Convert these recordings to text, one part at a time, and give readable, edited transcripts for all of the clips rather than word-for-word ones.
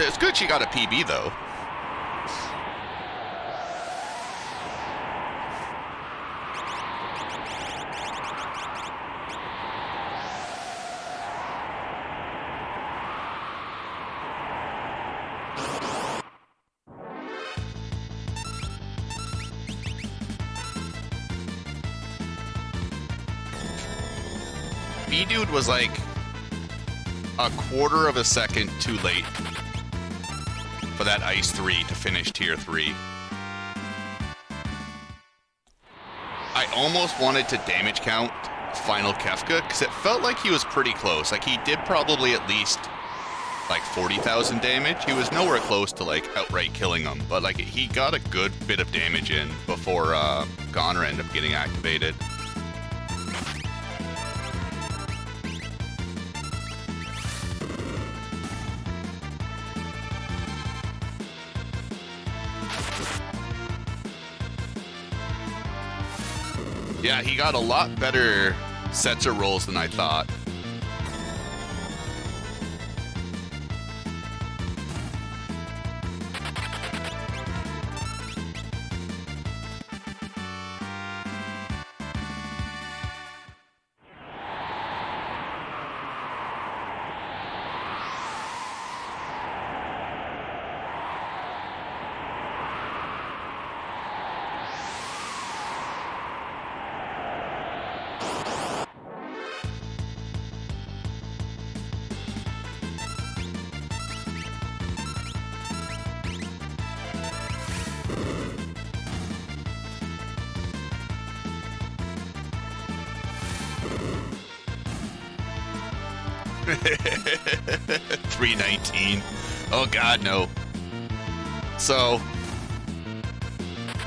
It's good she got a PB, though. B-Dude was like a quarter of a second too late for that Ice 3 to finish Tier 3. I almost wanted to damage count final Kefka, because it felt like he was pretty close. Like, he did probably at least, like, 40,000 damage. He was nowhere close to, like, outright killing him, but, like, he got a good bit of damage in before Goner ended up getting activated. Yeah, he got a lot better sets of rolls than I thought. $319. Oh god, no. So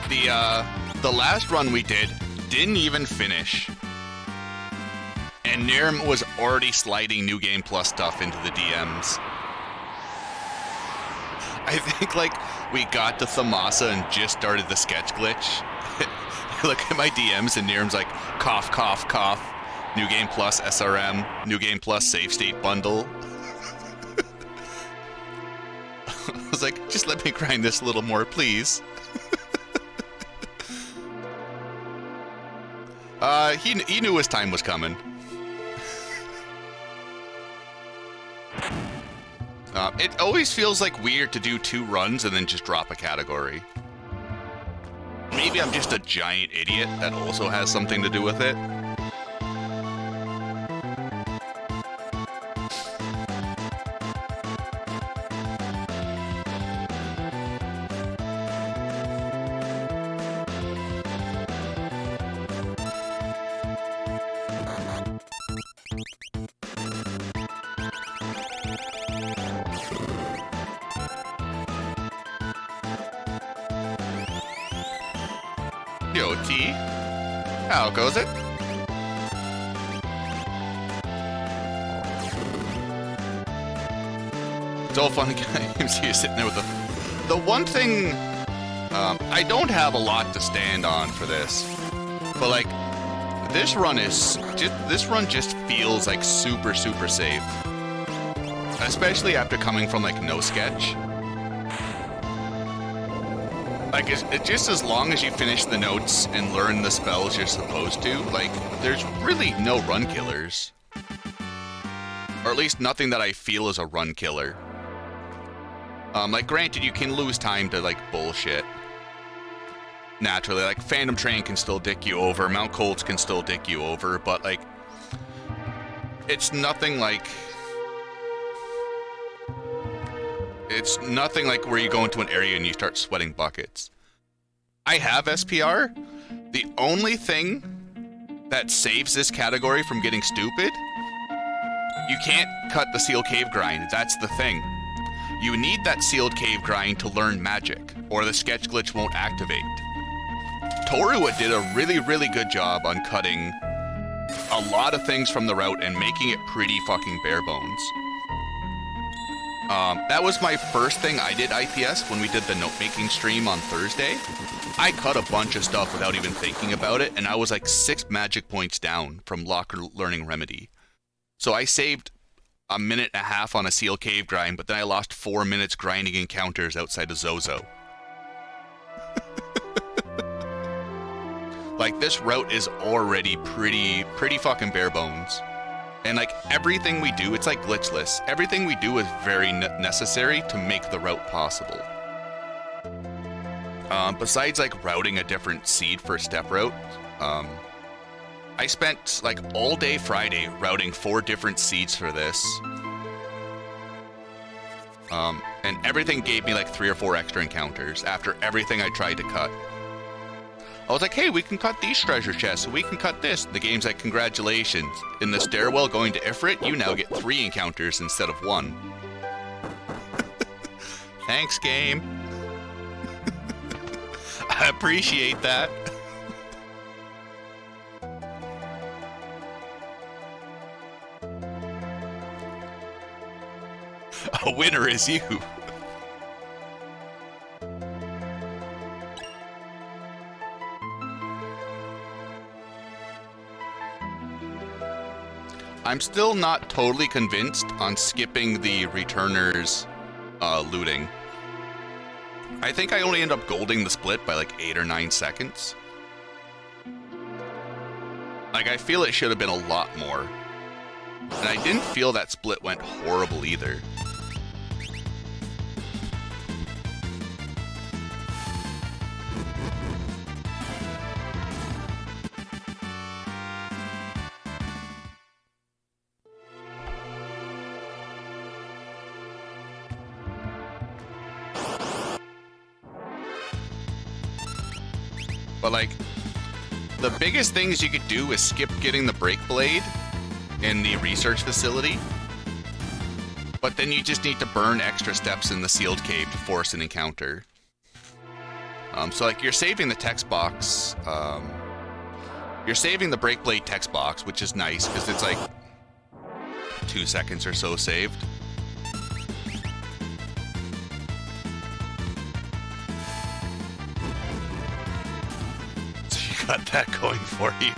the last run we didn't even finish, and Nirm was already sliding New Game Plus stuff into the DMs. I think like we got to Thamasa and just started the sketch glitch. Look at my DMs and Nirm's like cough cough cough. New Game Plus SRM, New Game Plus Save State Bundle. I was like, just let me grind this a little more, please. He knew his time was coming. It always feels like weird to do 2 runs and then just drop a category. Maybe I'm just a giant idiot that also has something to do with it. Yo, T. How goes it? It's all fun and games. You're sitting there with the one thing. I don't have a lot to stand on for this, but like this run just feels like super safe, especially after coming from like no sketch. Like, it's just as long as you finish the notes and learn the spells you're supposed to, like, there's really no run killers. Or at least nothing that I feel is a run killer. Like, granted, you can lose time to, like, bullshit. Naturally, like, Phantom Train can still dick you over, Mount Colts can still dick you over, but, like, it's nothing like... It's nothing like where you go into an area and you start sweating buckets. I have SPR. The only thing that saves this category from getting stupid, you can't cut the sealed cave grind. That's the thing. You need that sealed cave grind to learn magic, or the sketch glitch won't activate. Torua did a really good job on cutting a lot of things from the route and making it pretty fucking bare bones. That was my first thing I did IPS when we did the note-making stream on Thursday. I cut a bunch of stuff without even thinking about it, and I was like 6 magic points down from Locker Learning Remedy. So I saved a minute and a half on a seal cave grind, but then I lost 4 minutes grinding encounters outside of Zozo. Like, this route is already pretty fucking bare bones. And like, everything we do, it's like glitchless. Everything we do is very necessary to make the route possible. Besides like routing a different seed for a step route, I spent like all day Friday routing 4 different seeds for this. And everything gave me like 3 or 4 extra encounters after everything I tried to cut. I was like, hey, we can cut these treasure chests, we can cut this. The game's like, congratulations. In the stairwell going to Ifrit, you now get 3 encounters instead of 1. Thanks, game. I appreciate that. A winner is you. I'm still not totally convinced on skipping the returners looting. I think I only end up golding the split by like 8 or 9 seconds. Like, I feel it should have been a lot more. And I didn't feel that split went horrible either. But like, the biggest things you could do is skip getting the break blade in the research facility. But then you just need to burn extra steps in the sealed cave to force an encounter. So like, you're saving the text box. You're saving the break blade text box, which is nice because it's like 2 seconds or so saved. Got that going for you.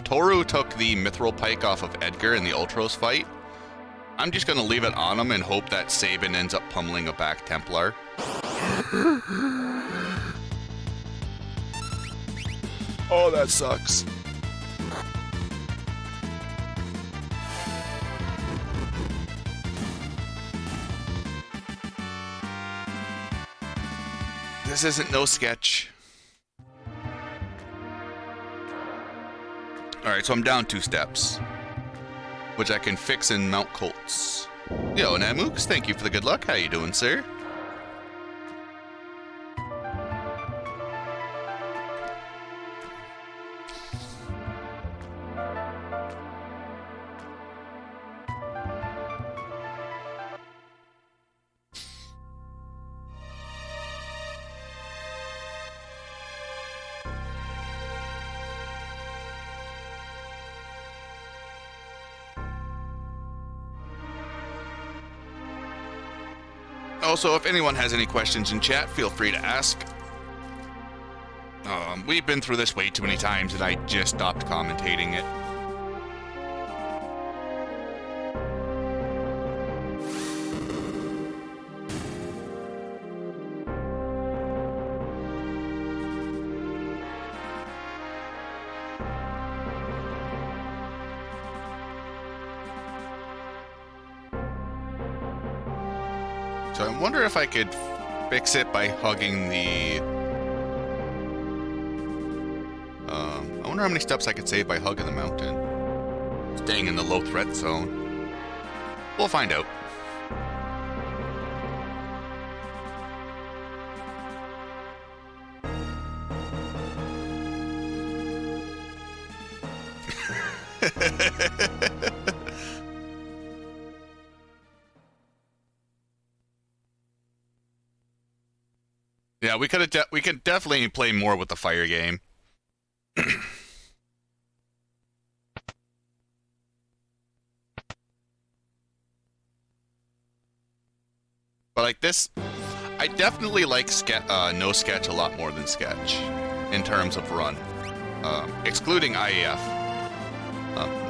Toru took the mithril pike off of Edgar in the Ultros fight. I'm just gonna leave it on him and hope that Sabin ends up pummeling a back Templar. Oh, that sucks. This isn't no sketch. Alright, so I'm down 2 steps, which I can fix in Mount Colts. Yo, Namooks, thank you for the good luck. How you doing, sir? Also, if anyone has any questions in chat, feel free to ask. We've been through this way too many times and I just stopped commentating it. So I wonder if I could fix it by hugging the... I wonder how many steps I could save by hugging the mountain. Staying in the low threat zone. We'll find out. Yeah, we could definitely play more with the fire game. But like this, I definitely like no sketch a lot more than sketch in terms of run. excluding IAF.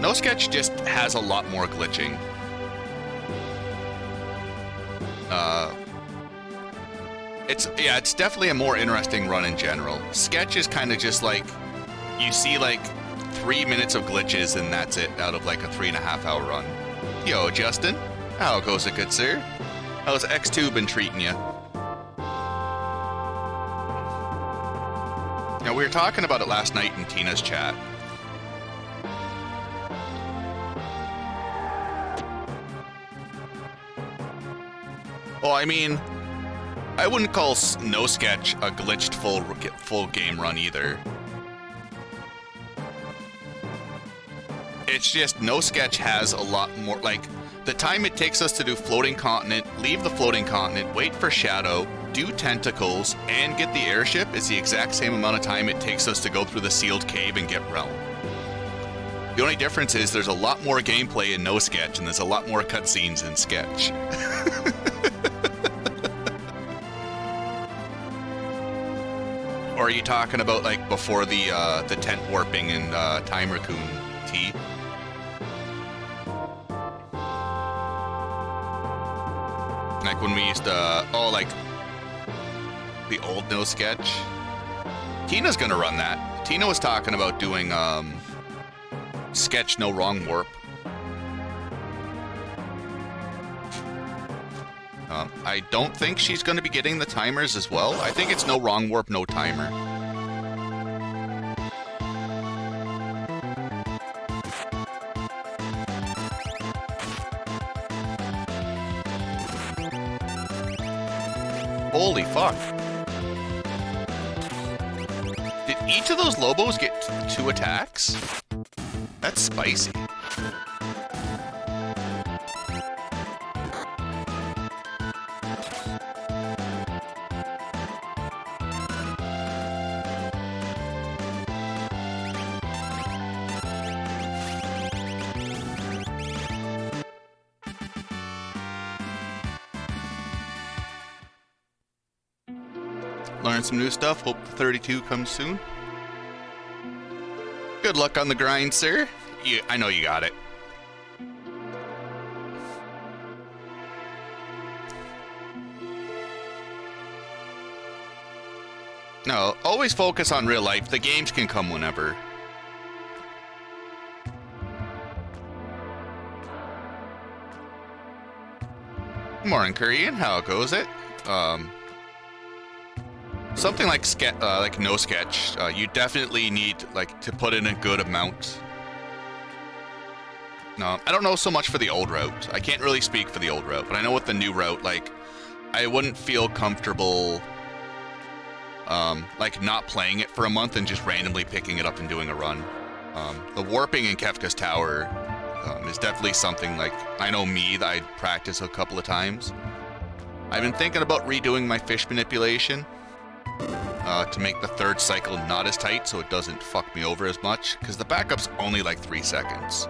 No Sketch just has a lot more glitching. It's definitely a more interesting run in general. Sketch is kind of just like, you see like 3 minutes of glitches and that's it out of like a 3.5-hour run. Yo, Justin, how goes it, good sir? How's X2 been treating you? Now, we were talking about it last night in Tina's chat. Well, I mean, I wouldn't call No Sketch a glitched full game run either. It's just No Sketch has a lot more, like, the time it takes us to do floating continent, leave the floating continent, wait for shadow, do tentacles, and get the airship is the exact same amount of time it takes us to go through the sealed cave and get realm. The only difference is there's a lot more gameplay in No Sketch and there's a lot more cutscenes in Sketch. Or are you talking about like before the tent warping in Time Raccoon T? Like when we used to, like the old No Sketch. Tina's gonna run that. Tina was talking about doing Sketch No Wrong Warp. I don't think she's going to be getting the timers as well. I think it's No Wrong Warp, no timer. Holy fuck. Did each of those Lobos get 2 attacks? That's spicy. Learn some new stuff. Hope the 32 comes soon. Good luck on the grind, sir. I know you got it. No, always focus on real life. The games can come whenever. Morning, Korean. How goes it? Something like No Sketch, you definitely need like to put in a good amount. No, I don't know so much for the old route. I can't really speak for the old route, but I know with the new route, like, I wouldn't feel comfortable, like, not playing it for a month and just randomly picking it up and doing a run. The warping in Kefka's Tower is definitely something, like, I know me, that I'd practice a couple of times. I've been thinking about redoing my fish manipulation to make the third cycle not as tight so it doesn't fuck me over as much, because the backup's only like 3 seconds.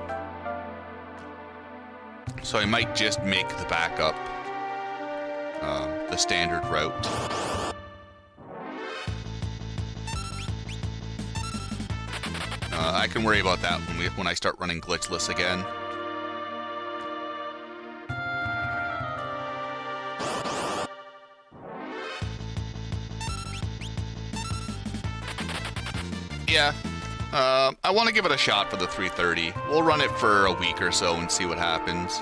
So I might just make the backup the standard route. I can worry about that when I start running glitchless again. Yeah, I want to give it a shot for the 330. We'll run it for a week or so and see what happens.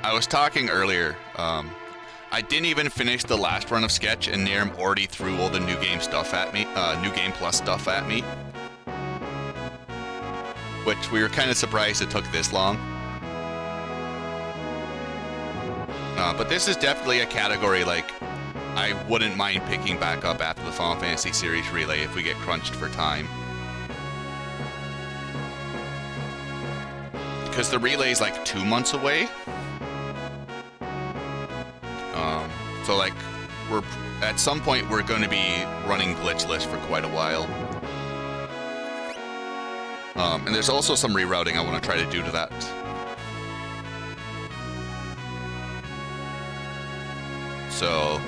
I was talking earlier, I didn't even finish the last run of Sketch and Nairm already threw all the new game stuff at me, new game plus stuff at me. Which we were kind of surprised it took this long. But this is definitely a category, like, I wouldn't mind picking back up after the Final Fantasy series relay if we get crunched for time. Because the relay is like 2 months away. So like, at some point we're going to be running glitchless for quite a while. And there's also some rerouting I want to try to do to that. So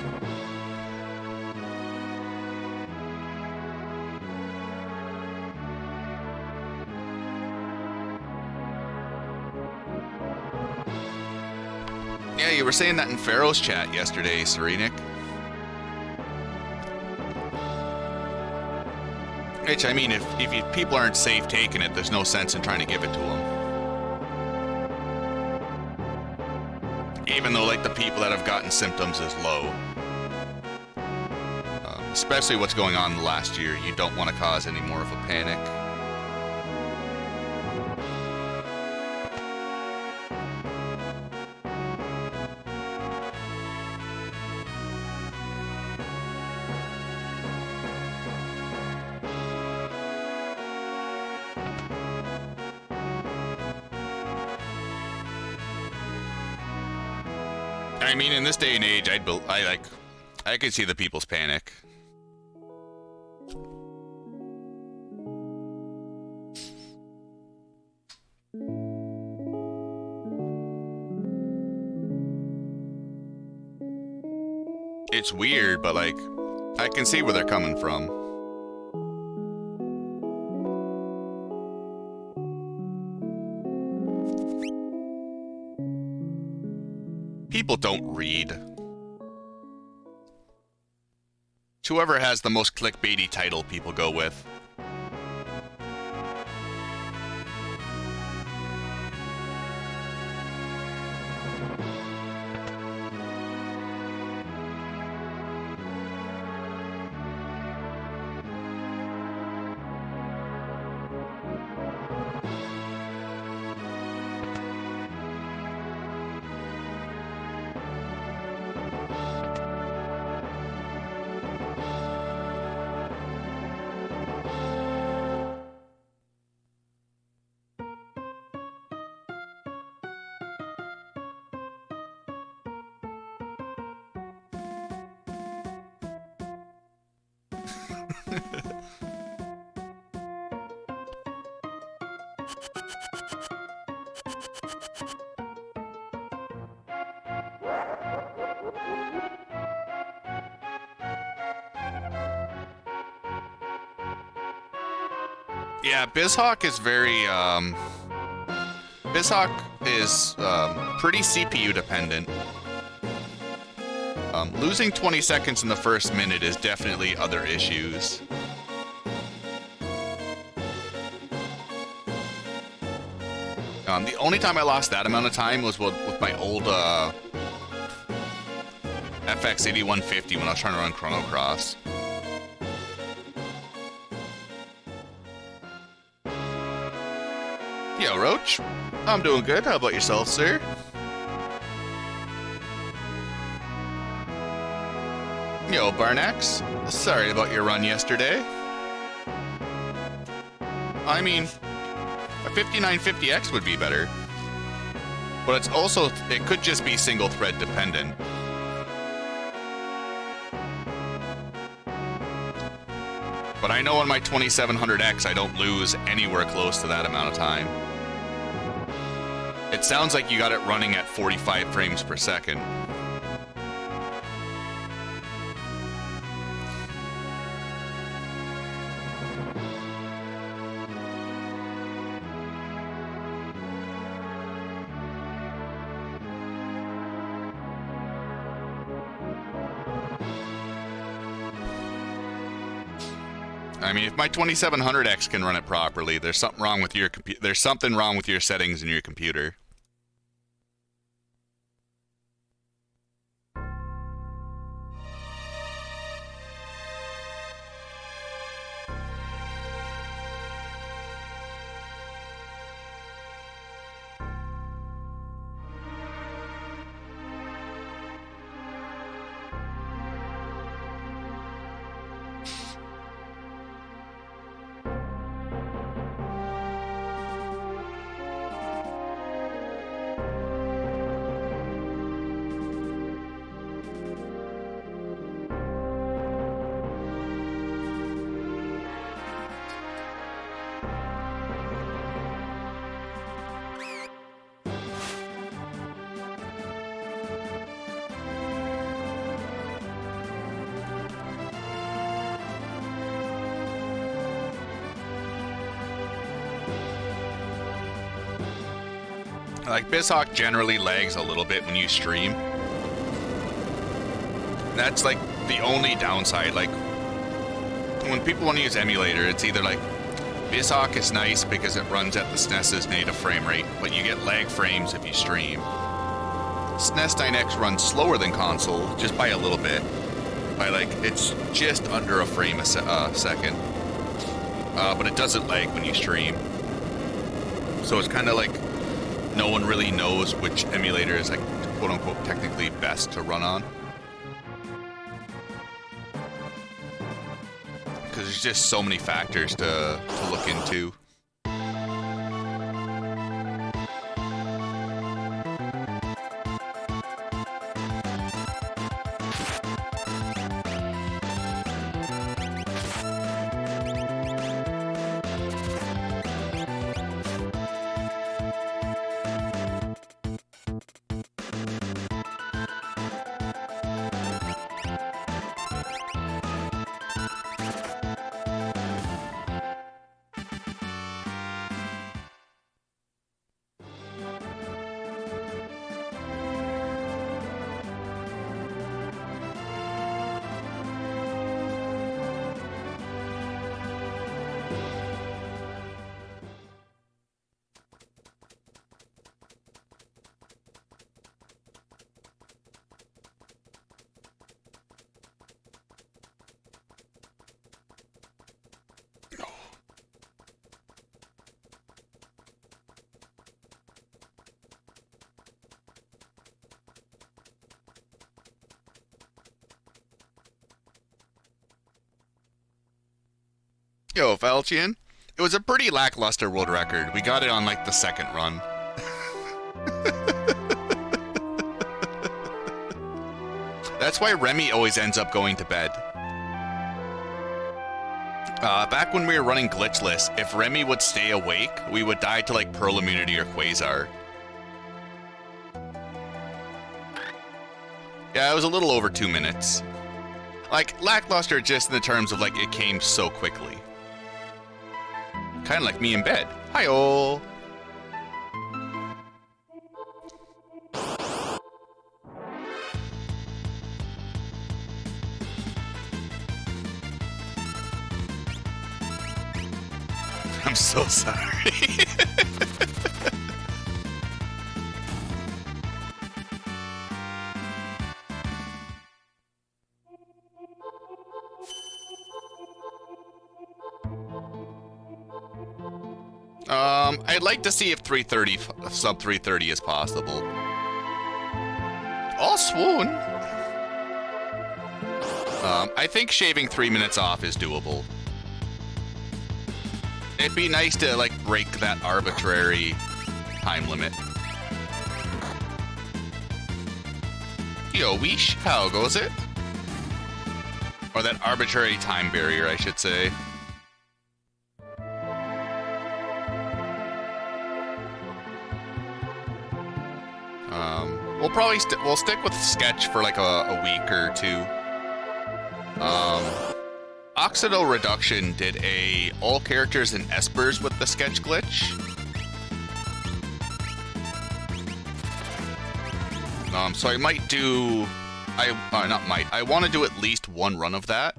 you were saying that in Pharaoh's chat yesterday, Serenic. Which, I mean, if people aren't safe taking it, there's no sense in trying to give it to them. Even though, like, the people that have gotten symptoms is low. Especially what's going on in the last year, you don't want to cause any more of a panic. I mean, in this day and age, I could see the people's panic. It's weird, but like, I can see where they're coming from. People don't read. It's whoever has the most clickbaity title people go with. Yeah, BizHawk is very, BizHawk is pretty CPU dependent. Losing 20 seconds in the first minute is definitely other issues. The only time I lost that amount of time was with my old FX 8150 when I was trying to run Chrono Cross. Yo, Roach. I'm doing good. How about yourself, sir? Yo, Barnax. Sorry about your run yesterday. I mean, a 5950X would be better. But it's also, it could just be single thread dependent. But I know on my 2700X I don't lose anywhere close to that amount of time. It sounds like you got it running at 45 frames per second. I mean, if my 2700X can run it properly, there's something wrong with your settings in your computer. Like, BizHawk generally lags a little bit when you stream. That's like the only downside. Like when people want to use emulator, it's either like BizHawk is nice because it runs at the SNES's native frame rate, but you get lag frames if you stream. SNES 9X runs slower than console, just by a little bit. By like, it's just under a frame a second. But it doesn't lag when you stream. So it's kind of like no one really knows which emulator is like quote unquote technically best to run on. Because there's just so many factors to look into. Yo, Falchian, it was a pretty lackluster world record. We got it on like the second run. That's why Remy always ends up going to bed. Back when we were running glitchless, if Remy would stay awake, we would die to like Pearl Immunity or Quasar. Yeah, it was a little over 2 minutes. Like, lackluster just in the terms of like it came so quickly. Kind of like me in bed. Hi-oh! I'm so sorry. I'd like to see if 330, sub 330 is possible. Oh, swoon! I think shaving 3 minutes off is doable. It'd be nice to, like, break that arbitrary time limit. Yo, weesh, how goes it? Or that arbitrary time barrier, I should say. We'll probably we'll stick with Sketch for like a week or two. Oxido Reduction did a all characters and espers with the Sketch glitch. So I might do, I want to do at least one run of that.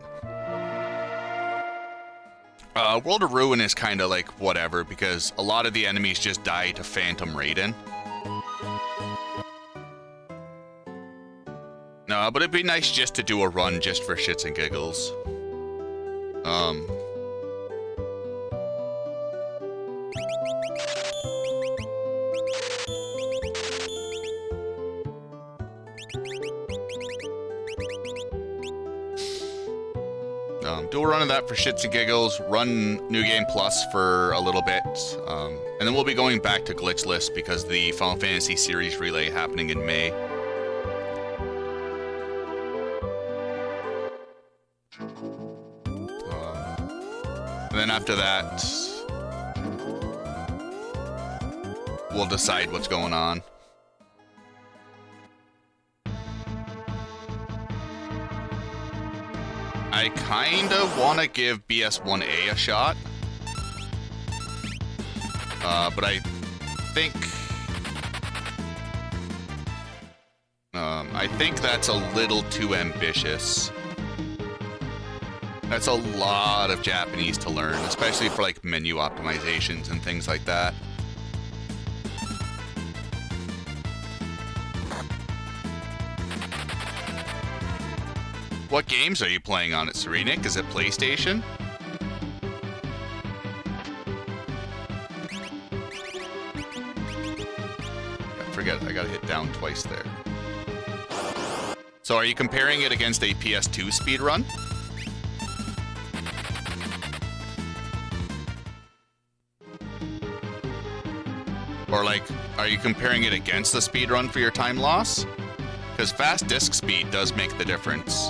World of Ruin is kind of like whatever, because a lot of the enemies just die to Phantom Raiden. But it'd be nice just to do a run just for shits and giggles. Do a run of that for shits and giggles, run New Game Plus for a little bit, and then we'll be going back to Glitchless because the Final Fantasy Series Relay happening in May. And then after that, we'll decide what's going on. I kinda wanna give BS1A a shot. But I think I think that's a little too ambitious. That's a lot of Japanese to learn, especially for like menu optimizations and things like that. What games are you playing on it, Serenik? Is it PlayStation? I forget, I gotta hit down twice there. So are you comparing it against a PS2 speedrun? Or like, are you comparing it against the speedrun for your time loss? Because fast disk speed does make the difference.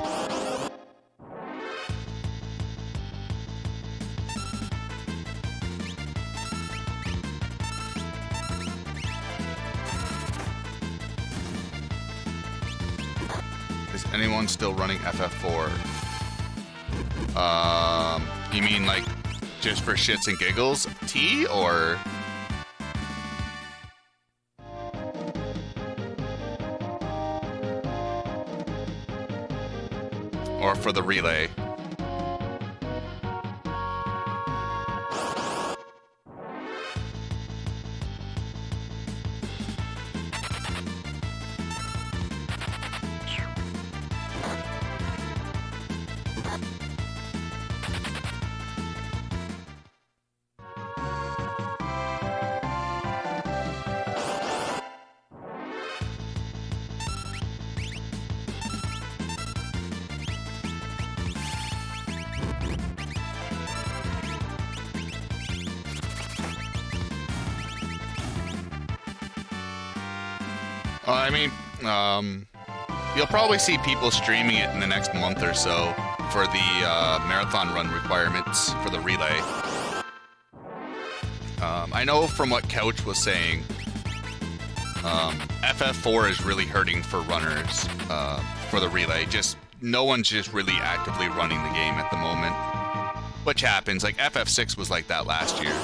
Is anyone still running FF4? You mean like just for shits and giggles, T, or? Or for the relay? I mean, you'll probably see people streaming it in the next month or so for the marathon run requirements for the relay. I know from what Couch was saying, FF4 is really hurting for runners for the relay. Just no one's just really actively running the game at the moment, which happens. Like FF6 was like that last year.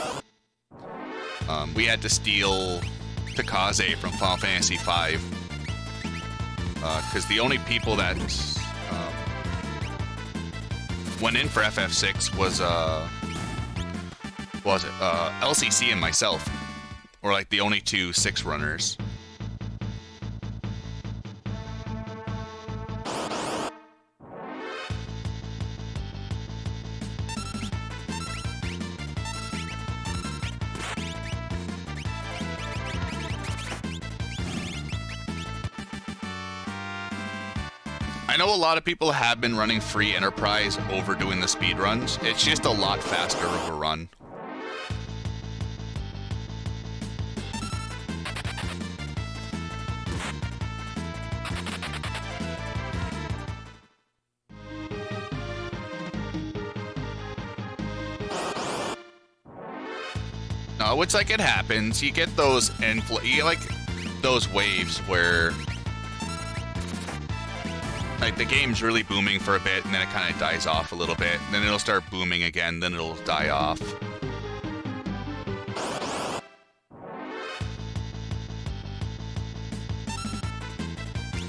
We had to steal Takaze from Final Fantasy V because the only people that went in for FF6 was LCC and myself, were like the only two 6 runners. I know a lot of people have been running free Enterprise over doing the speedruns. It's just a lot faster of a run. No, it's like it happens. You get those you get like those waves where like the game's really booming for a bit and then it kind of dies off a little bit. Then it'll start booming again, then it'll die off.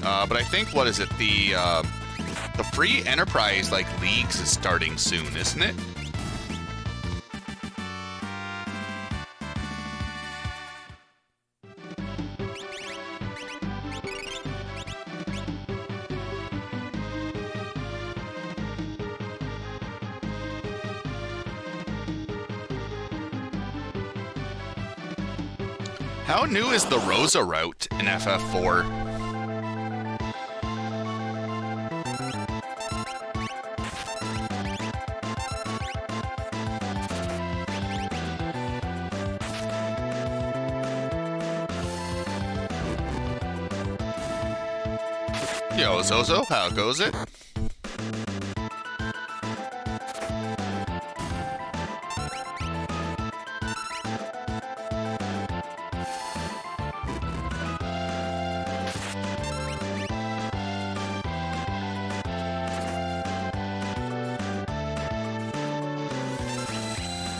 But I think, what is it? The free Enterprise like leagues is starting soon, isn't it? How new is the Rosa route in FF4? Yo, Zozo, how goes it?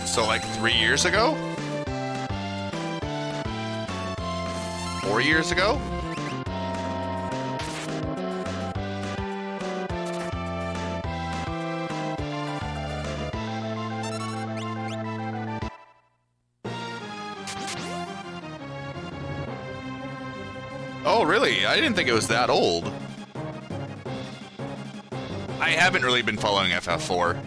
So like 3 years ago? 4 years ago? Oh, really? I didn't think it was that old. I haven't really been following FF4.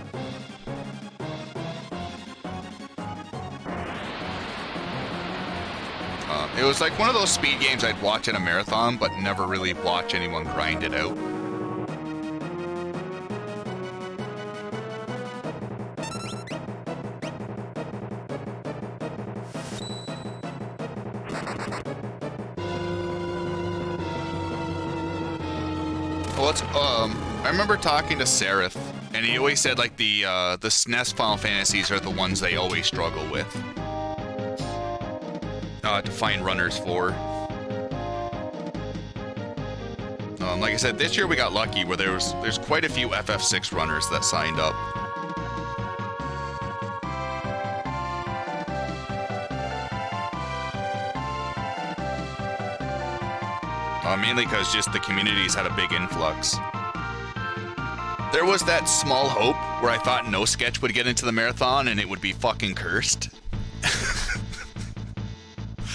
It was like one of those speed games I'd watch in a marathon, but never really watch anyone grind it out. Well, I remember talking to Seraph, and he always said like the SNES Final Fantasies are the ones they always struggle with to find runners for. Like I said, this year we got lucky where there's quite a few FF6 runners that signed up. Mainly because just the communities had a big influx. There was that small hope where I thought No Sketch would get into the marathon and it would be fucking cursed.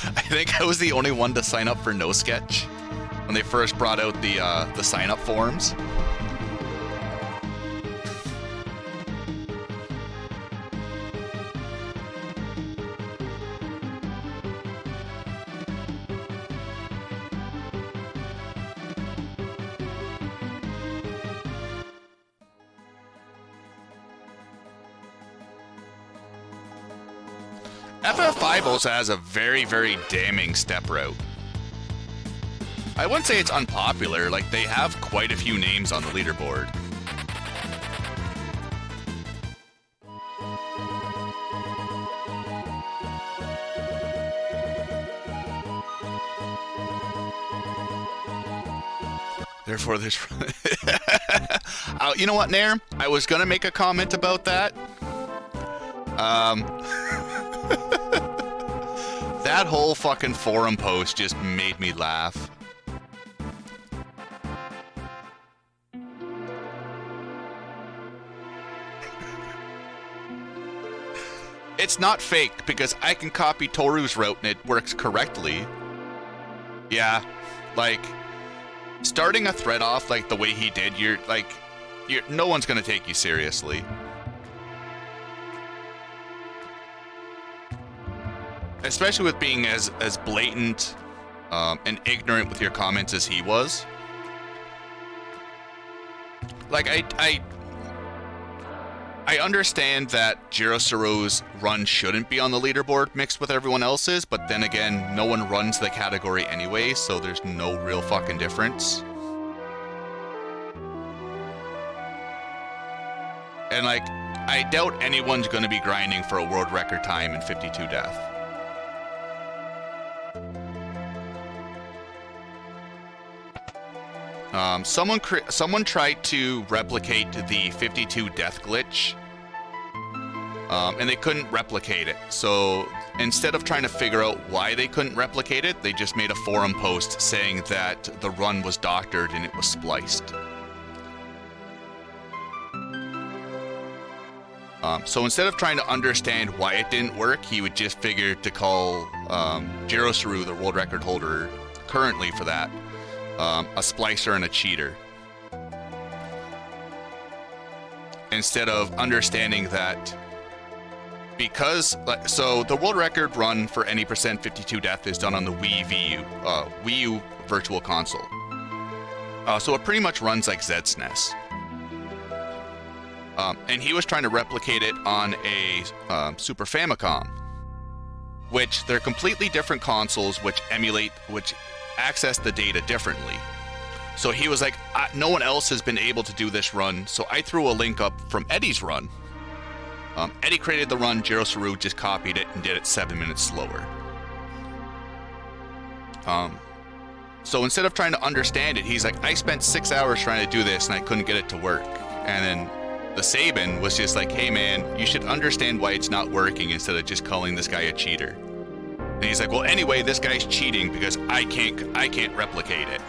I think I was the only one to sign up for No Sketch when they first brought out the sign-up forms. FF5 also has a very, very damning step route. I wouldn't say it's unpopular, like they have quite a few names on the leaderboard. Therefore, there's... You know what, Nair? I was gonna make a comment about that. That whole fucking forum post just made me laugh. It's not fake because I can copy Toru's route and it works correctly. Yeah, like starting a thread off like the way he did, no one's gonna take you seriously. Especially with being as blatant and ignorant with your comments as he was. Like, I understand that Jiro Saru's run shouldn't be on the leaderboard mixed with everyone else's, but then again, no one runs the category anyway, so there's no real fucking difference. And, like, I doubt anyone's gonna be grinding for a world record time in 52 death. Someone tried to replicate the 52 death glitch, and they couldn't replicate it. So instead of trying to figure out why they couldn't replicate it, they just made a forum post saying that the run was doctored and it was spliced. So instead of trying to understand why it didn't work, he would just figure to call Jiro Saru, the world record holder currently for that, a splicer and a cheater. Instead of understanding that because, so the world record run for any percent 52 death is done on the Wii U Virtual Console. So it pretty much runs like ZSNES. And he was trying to replicate it on a Super Famicom, which they're completely different consoles which access the data differently. So he was like, no one else has been able to do this run, so I threw a link up from Eddie's run. Eddie created the run, Jiro Saru just copied it and did it 7 minutes slower. So instead of trying to understand it, he's like, I spent 6 hours trying to do this and I couldn't get it to work. And then the Sabin was just like, hey man, you should understand why it's not working instead of just calling this guy a cheater. And he's like, well, anyway, this guy's cheating because I can't replicate it.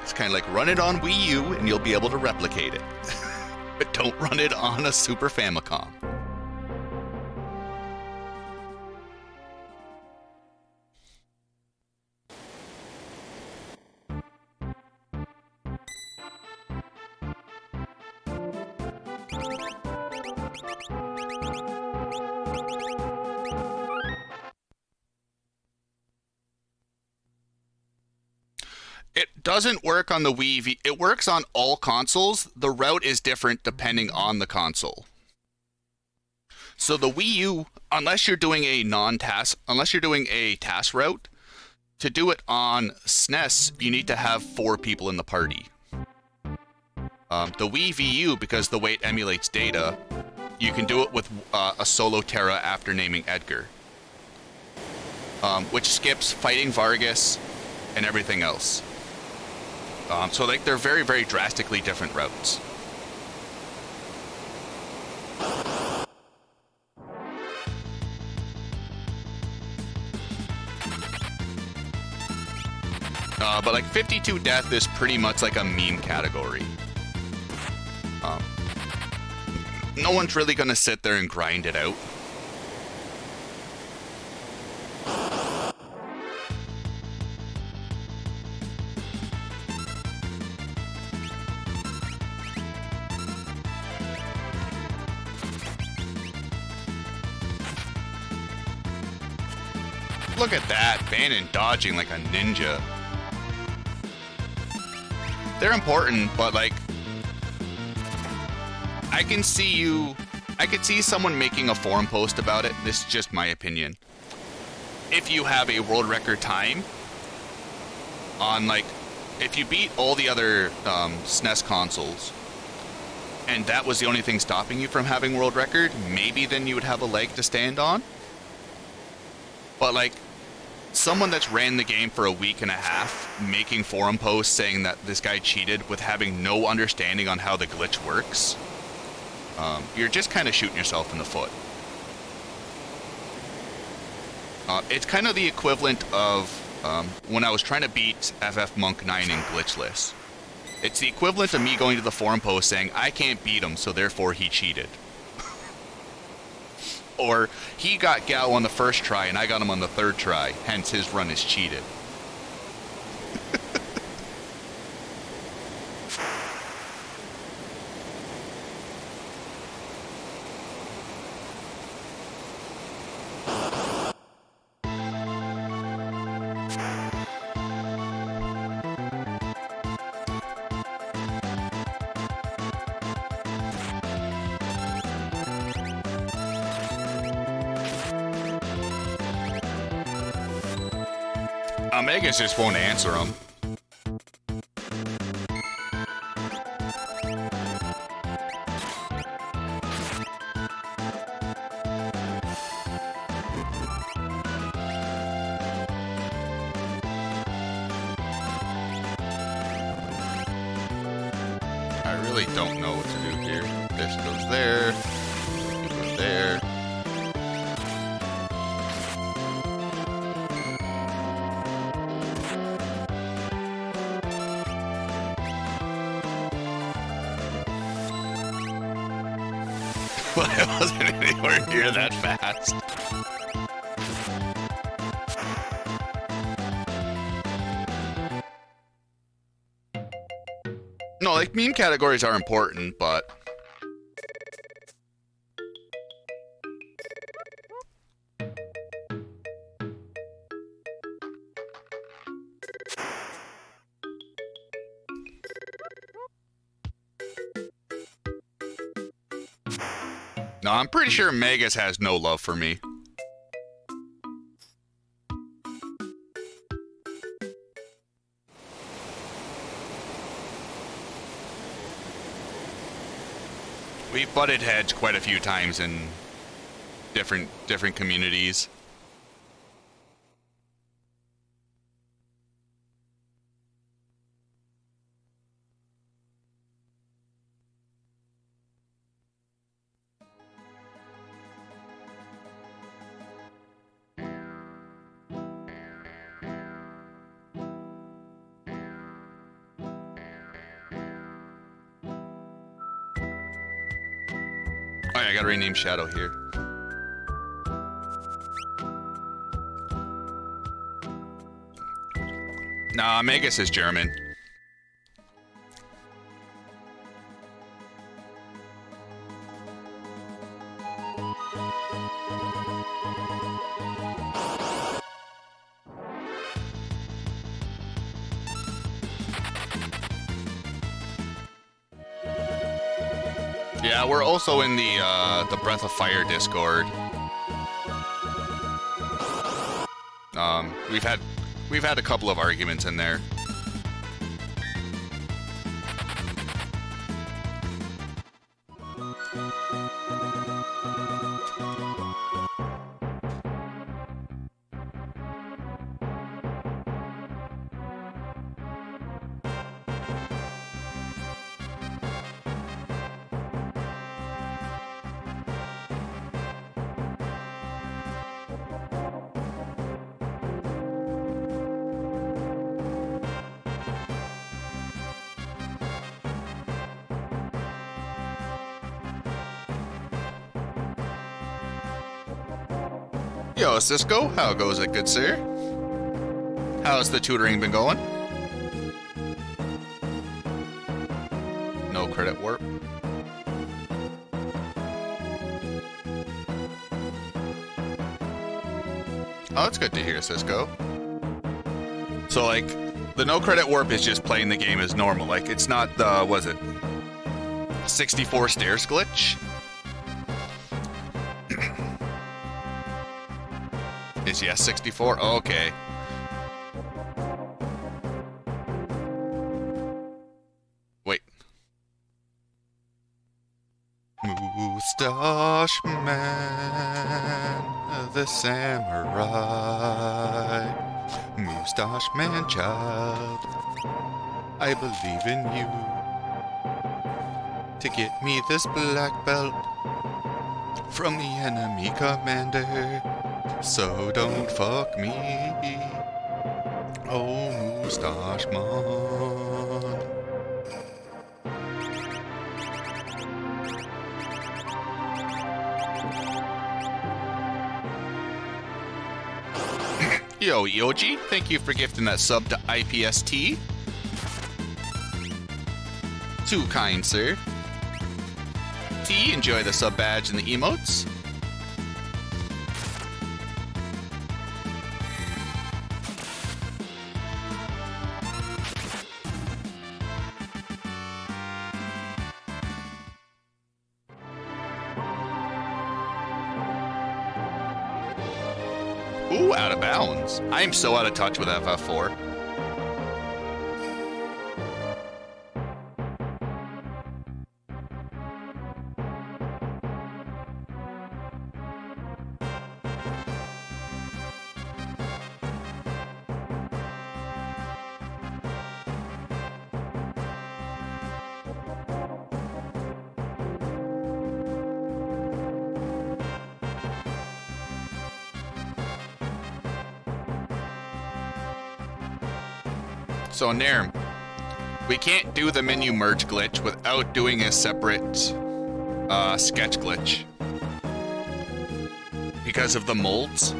It's kind of like, run it on Wii U and you'll be able to replicate it. But don't run it on a Super Famicom. doesn't work on the Wii V. It works on all consoles. The route is different depending on the console. So the Wii U, unless you're doing a task route, to do it on SNES, you need to have 4 people in the party. The Wii VU, because the way it emulates data, you can do it with a solo Terra after naming Edgar, which skips fighting Vargas and everything else. So like they're very, very drastically different routes. But like 52 Death is pretty much like a meme category. No one's really gonna sit there and grind it out. Look at that, Bannon dodging like a ninja. They're important, but like, I can see someone making a forum post about it. This is just my opinion. If you have a world record time on like, if you beat all the other SNES consoles, and that was the only thing stopping you from having world record, maybe then you would have a leg to stand on. But like, someone that's ran the game for a week and a half, making forum posts saying that this guy cheated with having no understanding on how the glitch works, you're just kind of shooting yourself in the foot. It's kind of the equivalent of when I was trying to beat FF Monk 9 in glitchless. It's the equivalent of me going to the forum post saying, I can't beat him, so therefore he cheated. Or, he got Gao on the first try and I got him on the third try, hence his run is cheated. Megas just won't answer him. I really don't know what to do here. This goes there. This goes there. I wasn't anywhere near that fast. No, like, meme categories are important, but... No, I'm pretty sure Megas has no love for me. We butted heads quite a few times in different communities. Oh yeah, I gotta rename Shadow here. Nah, Megas is German. Yeah, we're also in the Breath of Fire Discord. We've had a couple of arguments in there. Yo, Cisco, how goes it, good sir? How's the tutoring been going? No credit warp. Oh, that's good to hear, Cisco. So, like, the no credit warp is just playing the game as normal. Like, it's not the, was it 64 stairs glitch? Is yes 64? Oh, okay. Wait. Moustache Man, the samurai. Moustache Man child, I believe in you. To get me this black belt from the enemy commander. So don't fuck me, oh Moustache Man. Yo, Yoji, thank you for gifting that sub to IPST. Too kind, sir. T, enjoy the sub badge and the emotes. Ooh, out of bounds. I am so out of touch with FF4. So, Nairn, we can't do the menu merge glitch without doing a separate sketch glitch because of the molds.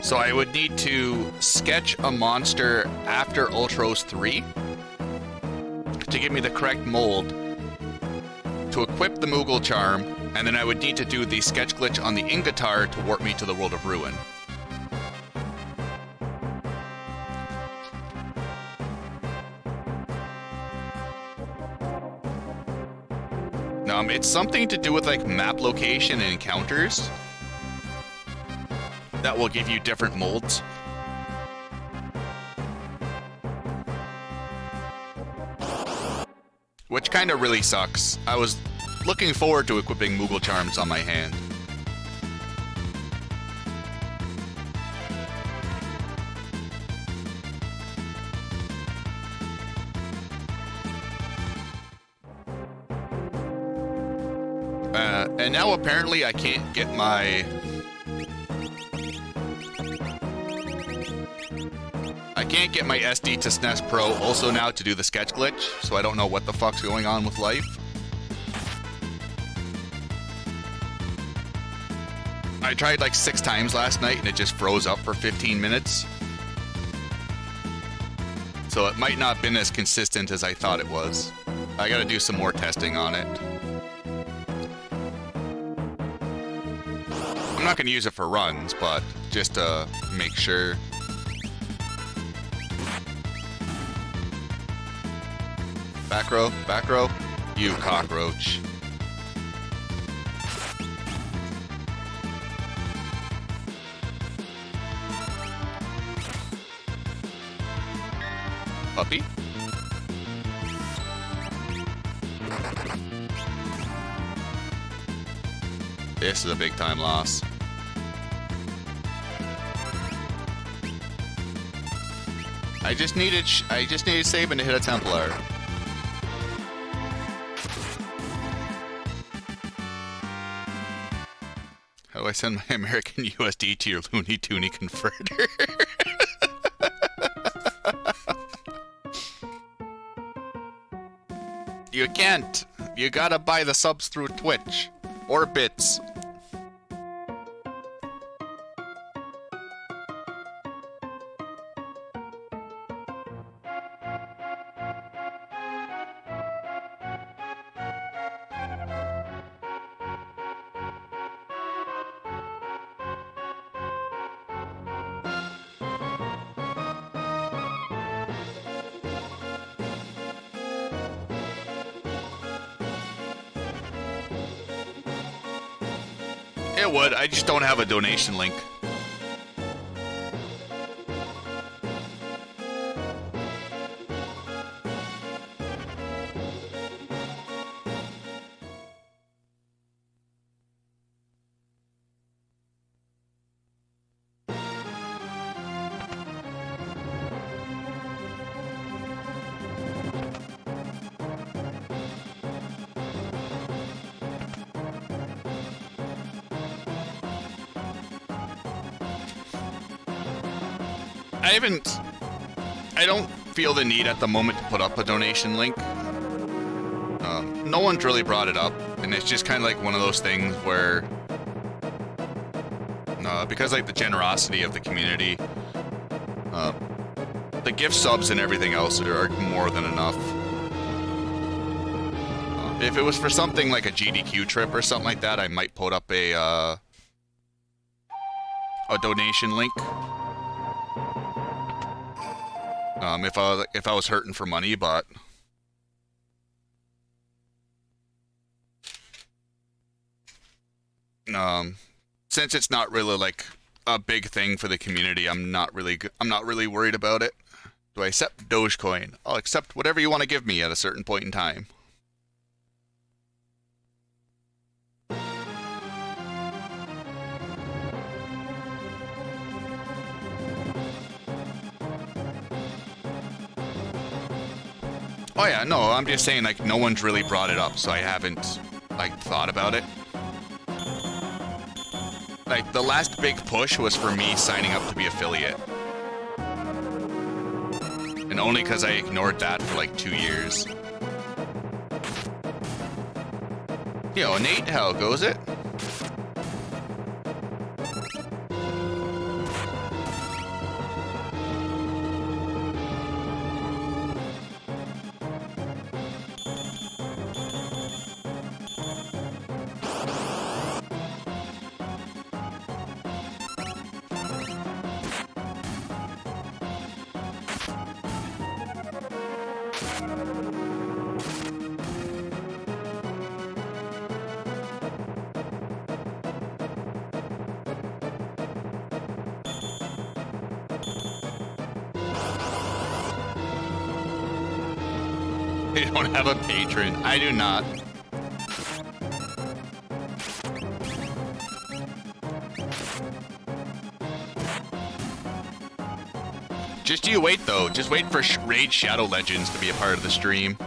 So I would need to sketch a monster after Ultros 3 to give me the correct mold to equip the Moogle Charm, and then I would need to do the sketch glitch on the Ingatar to warp me to the World of Ruin. It's something to do with like map location and encounters that will give you different molds. Which kind of really sucks. I was looking forward to equipping Moogle Charms on my hand. And now apparently I can't get my... I can't get my SD to SNES Pro also now to do the sketch glitch, so I don't know what the fuck's going on with life. I tried like 6 times last night and it just froze up for 15 minutes. So it might not have been as consistent as I thought it was. I gotta do some more testing on it. I'm not going to use it for runs, but just to make sure. Back row, back row. You cockroach. Puppy? This is a big time loss. I just needed saving to hit a Templar. How do I send my American USD to your Looney Tooney converter? You can't. You gotta buy the subs through Twitch or bits. It would. I just don't have a donation link. I don't feel the need at the moment to put up a donation link. No one's really brought it up, and it's just kind of like one of those things where, because like the generosity of the community, the gift subs and everything else are more than enough. If it was for something like a GDQ trip or something like that, I might put up a donation link. If I was hurting for money, but since it's not really like a big thing for the community, I'm not really worried about it. Do I accept Dogecoin? I'll accept whatever you want to give me at a certain point in time. Oh yeah, no, I'm just saying, like, no one's really brought it up, so I haven't, like, thought about it. Like, the last big push was for me signing up to be affiliate. And only because I ignored that for, like, 2 years. Yo, Nate, how goes it? They don't have a patron. I do not. Just you wait, though. Just wait for Raid Shadow Legends to be a part of the stream.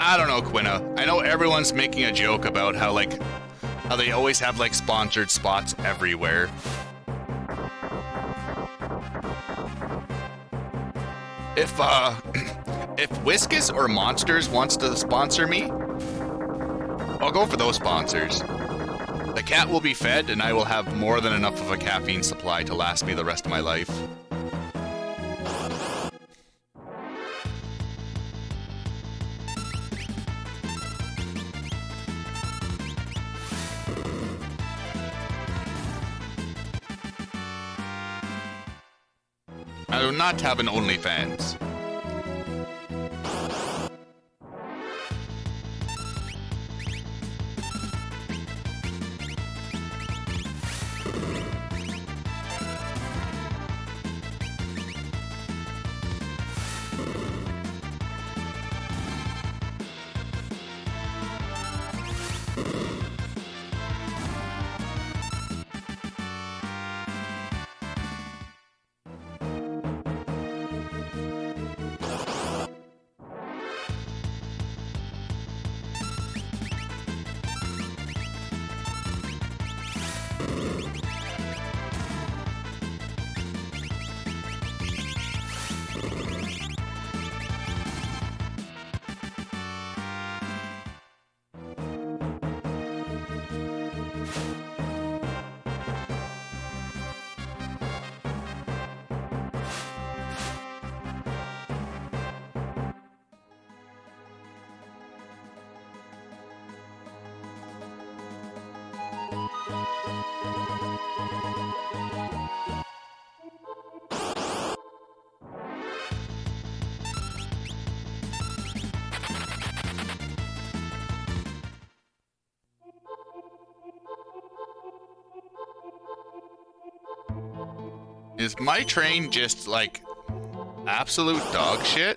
I don't know, Quinna. I know everyone's making a joke about how they always have, like, sponsored spots everywhere. If Whiskas or Monsters wants to sponsor me, I'll go for those sponsors. The cat will be fed, and I will have more than enough of a caffeine supply to last me the rest of my life. I do not have an OnlyFans. Is my train just, like, absolute dog shit?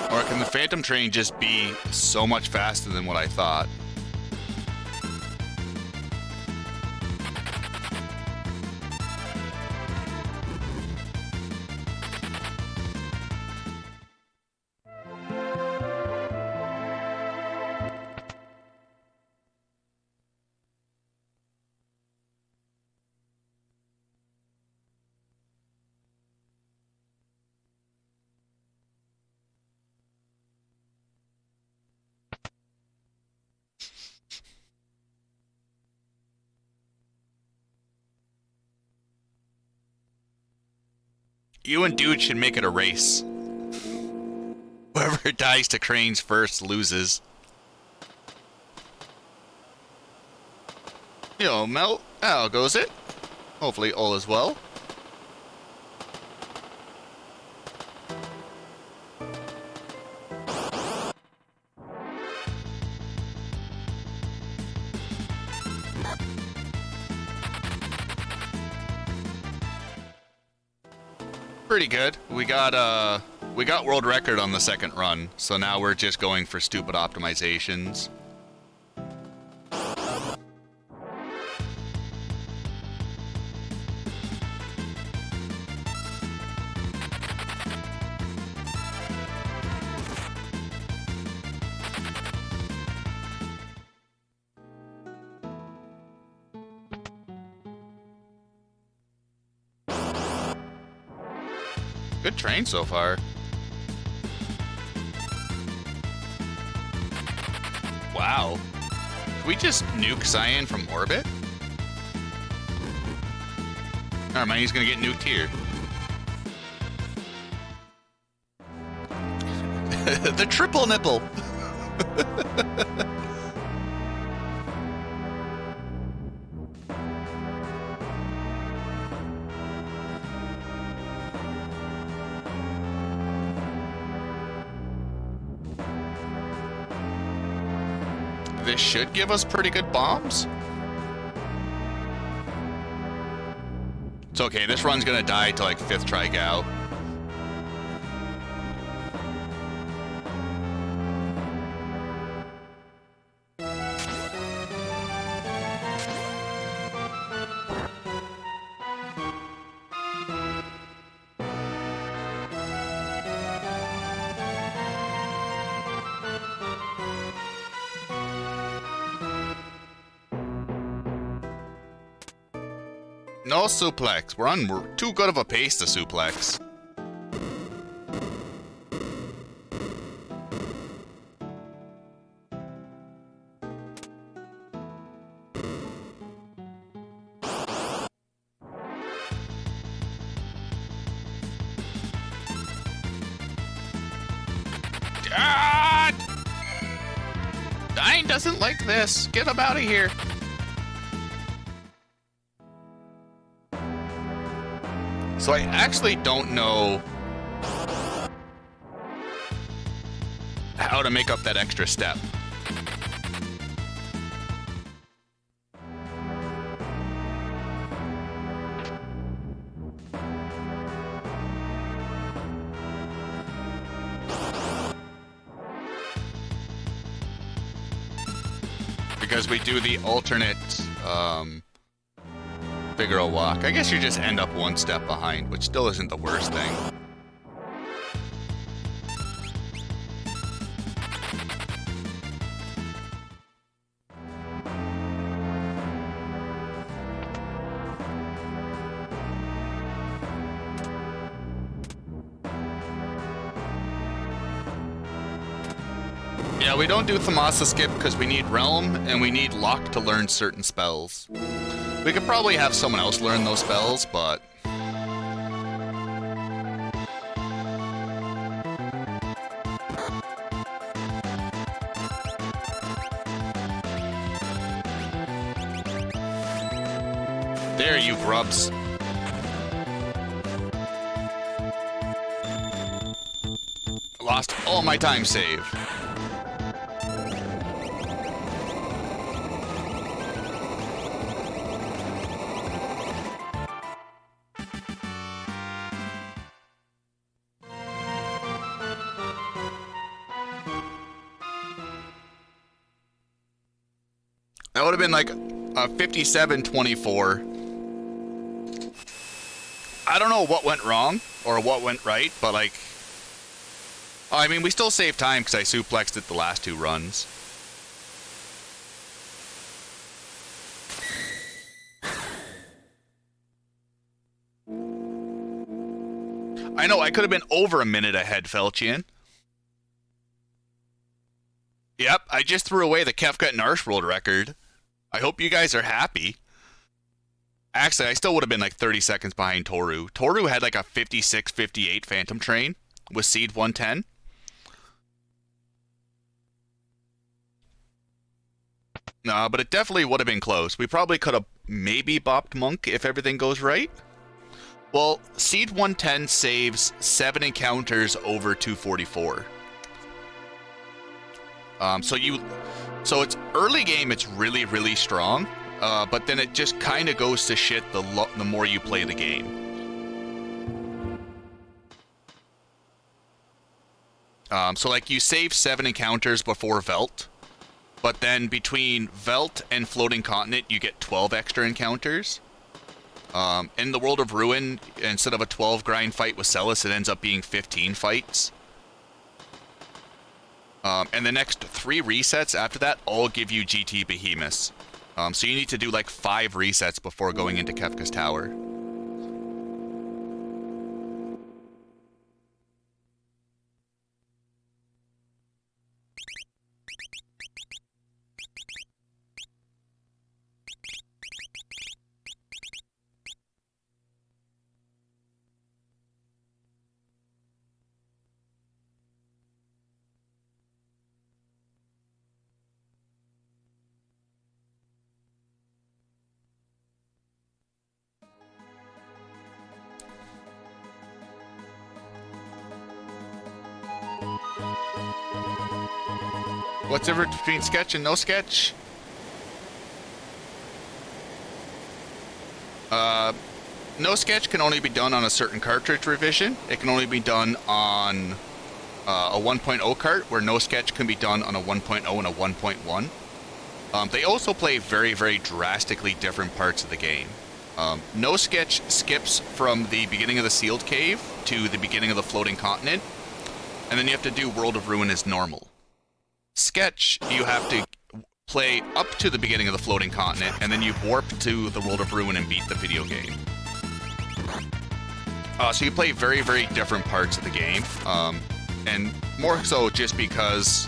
Or can the Phantom train just be so much faster than what I thought? You and Dude should make it a race. Whoever dies to cranes first loses. Yo, Mel, how goes it? Hopefully all is well. Pretty good. We got world record on the second run, so now we're just going for stupid optimizations. Good train so far. Wow. Can we just nuke Cyan from orbit? Never mind, he's gonna get nuked here. The triple nipple! This should give us pretty good bombs. It's okay, this run's gonna die to like 5th try gal. No suplex. We're too good of a pace to suplex. God! Dyne doesn't like this. Get him out of here. So I actually don't know how to make up that extra step. Because we do the alternate Figaro walk. I guess you just end up one step behind, which still isn't the worst thing. Yeah, we don't do Thamasa skip because we need Realm and we need Lock to learn certain spells. We could probably have someone else learn those spells, but... There, you grubs. Lost all my time save. That would have been like a 57-24. I don't know what went wrong or what went right, but like... I mean, we still saved time because I suplexed it the last two runs. I know, I could have been over a minute ahead, Felchian. Yep, I just threw away the Kefka and Narshe world record. I hope you guys are happy. Actually, I still would have been like 30 seconds behind Toru. Toru had like a 56-58 Phantom Train with Seed 110. No, but it definitely would have been close. We probably could have maybe bopped Monk if everything goes right. Well, Seed 110 saves 7 encounters over 244. So it's early game, it's really, really strong, but then it just kind of goes to shit the more you play the game. So like you save 7 encounters before Velt, but then between Velt and Floating Continent, you get 12 extra encounters. In the World of Ruin, instead of a 12 grind fight with Celis, it ends up being 15 fights. And the next 3 resets after that all give you GT Behemoths. So you need to do like 5 resets before going into Kefka's Tower. What's the difference between sketch and no sketch? No sketch can only be done on a certain cartridge revision. It can only be done on a 1.0 cart, where no sketch can be done on a 1.0 and a 1.1. They also play very, very drastically different parts of the game. No sketch skips from the beginning of the Sealed Cave to the beginning of the Floating Continent, and then you have to do World of Ruin as normal. Sketch, you have to play up to the beginning of the floating continent, and then you warp to the world of Ruin and beat the video game. So you play very, very different parts of the game, and more so just because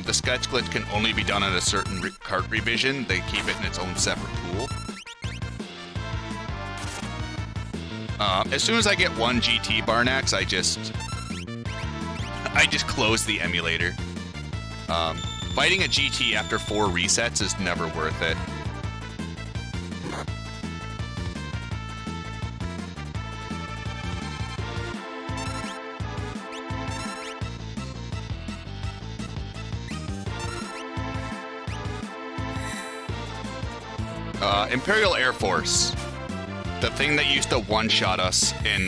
the sketch glitch can only be done on a certain cart revision. They keep it in its own separate pool. As soon as I get one GT Barnax, I just close the emulator. Fighting a GT after 4 resets is never worth it. Imperial Air Force. The thing that used to one-shot us in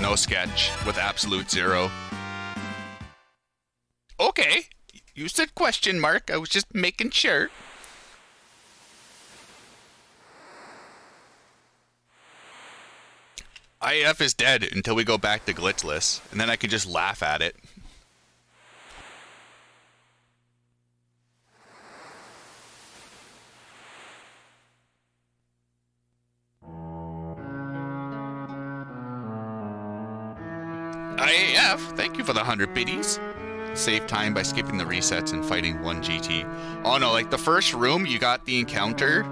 No Sketch with Absolute Zero. Okay, you said question mark. I was just making sure. IF is dead until we go back to glitchless, and then I can just laugh at it. IAF, thank you for the 100 biddies. Save time by skipping the resets and fighting one GT. Oh no, like the first room, you got the encounter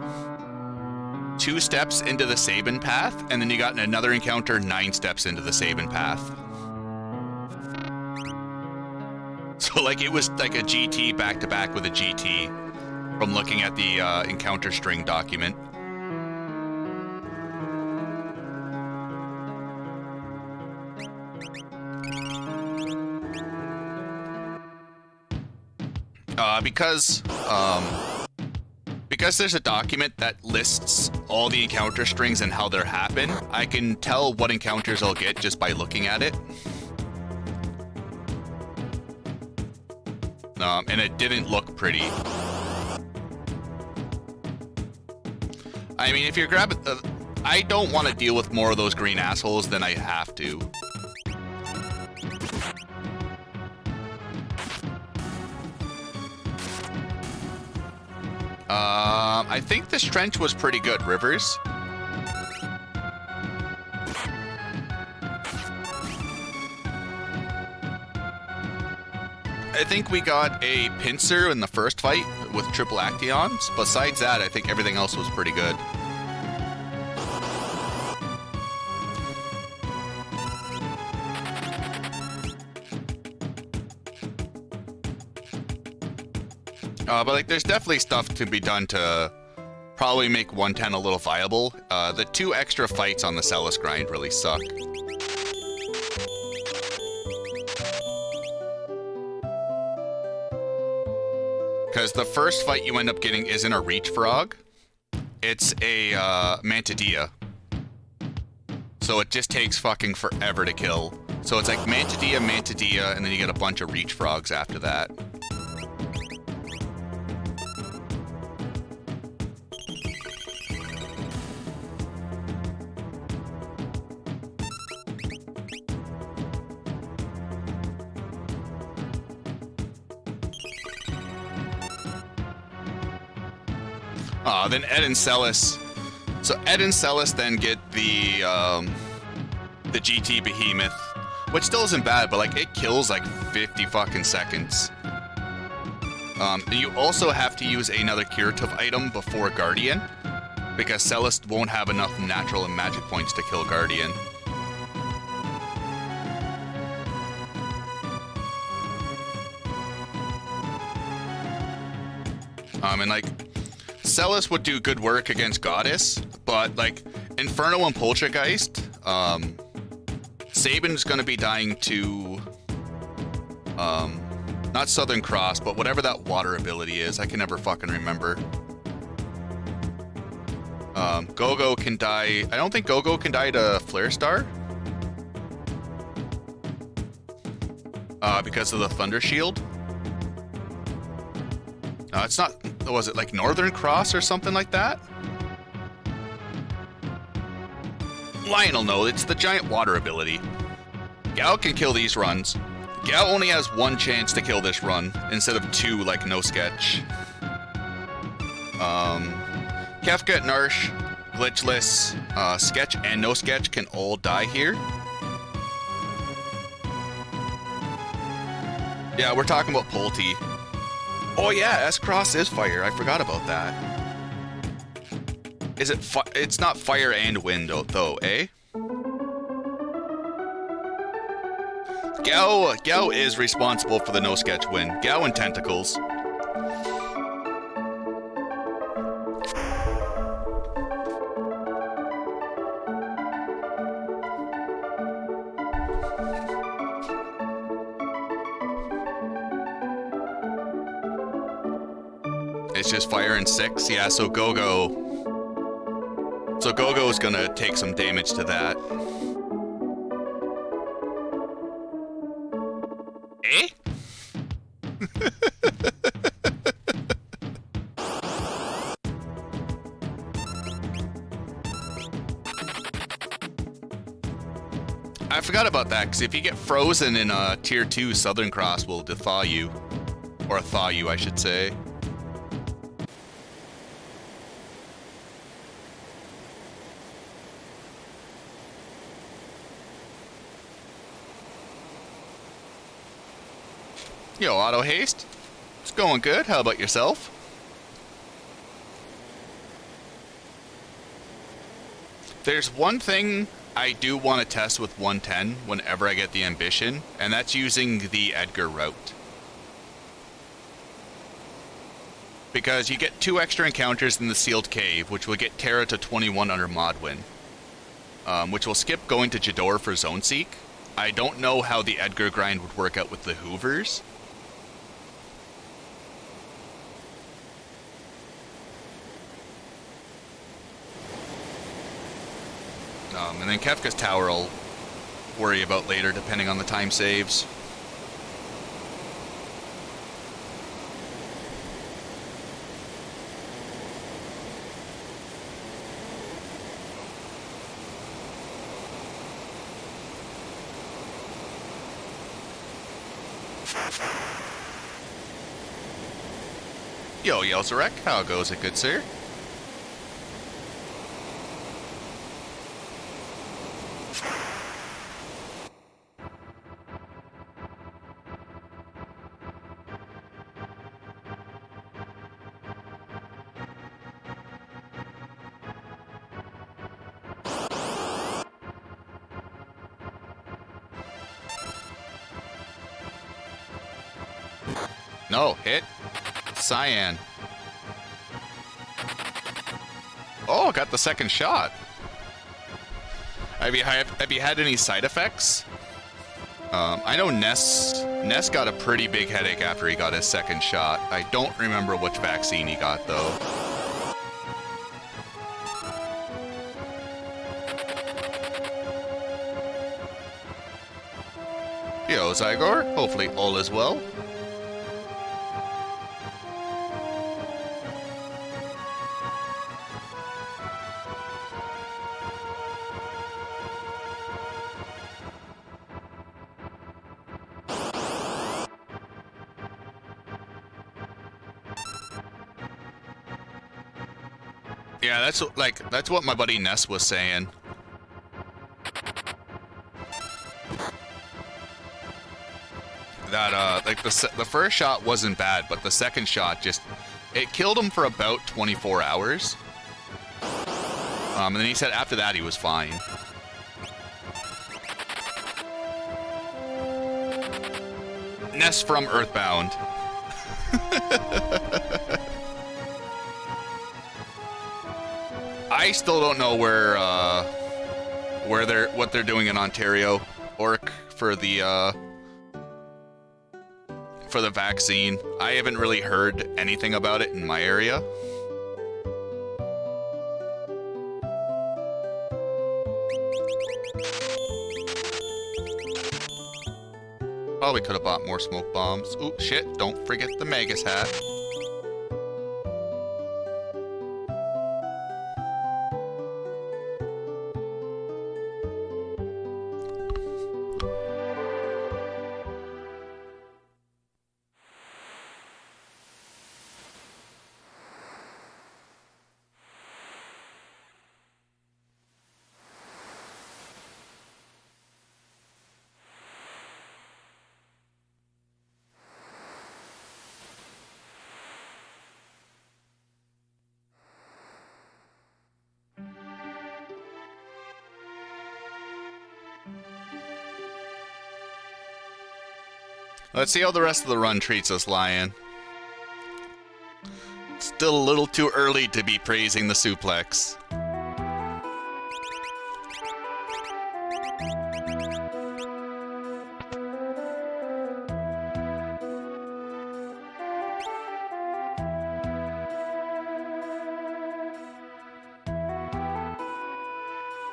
2 steps into the Sabin path, and then you got another encounter 9 steps into the Sabin path. So like it was like a GT back to back with a GT from looking at the encounter string document. Because there's a document that lists all the encounter strings and how they're happen, I can tell what encounters I'll get just by looking at it. And it didn't look pretty. I mean, if you're grabbing... I don't want to deal with more of those green assholes than I have to. I think this trench was pretty good, Rivers. I think we got a pincer in the first fight with triple Actions. Besides that, I think everything else was pretty good. But like, there's definitely stuff to be done to probably make 110 a little viable. The 2 extra fights on the Celis grind really suck. Because the first fight you end up getting isn't a Reach Frog. It's a Mantidea. So it just takes fucking forever to kill. So it's like Mantidea, Mantidea, and then you get a bunch of Reach Frogs after that. Then Ed and Celis. So Ed and Celis then get the GT Behemoth, which still isn't bad, but like it kills like 50 fucking seconds. And you also have to use another curative item before Guardian, because Celis won't have enough natural and magic points to kill Guardian. And like, Celis would do good work against Goddess, but like Inferno and Poltergeist, Sabin's gonna be dying to not Southern Cross, but whatever that water ability is. I can never fucking remember. Gogo can die. I don't think Gogo can die to Flare Star. Because of the Thunder Shield. It's not... Was it like Northern Cross or something like that? Lionel, no, it's the giant water ability. Gal can kill these runs. Gao only has one chance to kill this run, instead of two like No Sketch. Kefka, Narshe, Glitchless, Sketch, and No Sketch can all die here. Yeah, we're talking about Pulte. Oh yeah, S-Cross is fire. I forgot about that. Is it it's not fire and wind though, eh? Gao is responsible for the No Sketch win. Gao and Tentacles. It's just fire and 6, yeah, so Gogo. So Gogo's gonna take some damage to that. Eh? I forgot about that, because if you get frozen in Tier 2, Southern Cross will thaw you. Or thaw you, I should say. Yo, Auto Haste. It's going good. How about yourself? There's one thing I do want to test with 110 whenever I get the ambition, and that's using the Edgar route. Because you get 2 extra encounters in the Sealed Cave, which will get Terra to 21 under Modwin. Which will skip going to Jador for Zone Seek. I don't know how the Edgar grind would work out with the Hoovers. And then Kefka's Tower I'll worry about later, depending on the time saves. Yo, Yelzarek, how goes it, good sir? No, hit. Cyan. Oh, got the second shot. Have you had any side effects? I know Ness got a pretty big headache after he got his second shot. I don't remember which vaccine he got, though. Yo, Zygor. Hopefully all is well. Yeah, that's what my buddy Ness was saying. That like the first shot wasn't bad, but the second shot it killed him for about 24 hours. And then he said after that he was fine. Ness from Earthbound. I still don't know what they're doing in Ontario or for the vaccine. I haven't really heard anything about it in my area. Probably could have bought more smoke bombs. Ooh, shit, don't forget the Magus hat. Let's see how the rest of the run treats us, Lion. Still a little too early to be praising the suplex.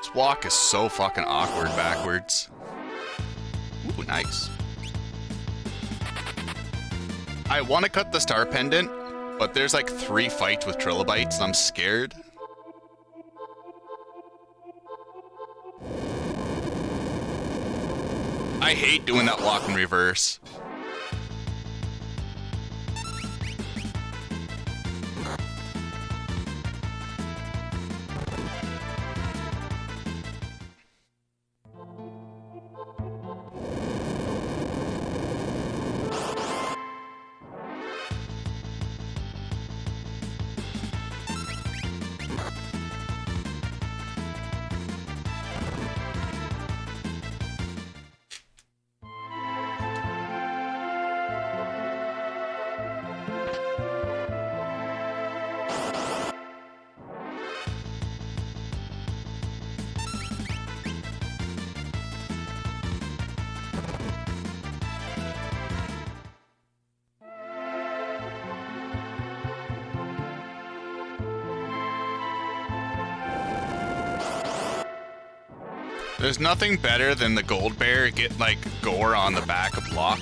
This walk is so fucking awkward backwards. Ooh, nice. I want to cut the star pendant, but there's like 3 fights with trilobites, and I'm scared. I hate doing that walk in reverse. There's nothing better than the gold bear get like gore on the back of block.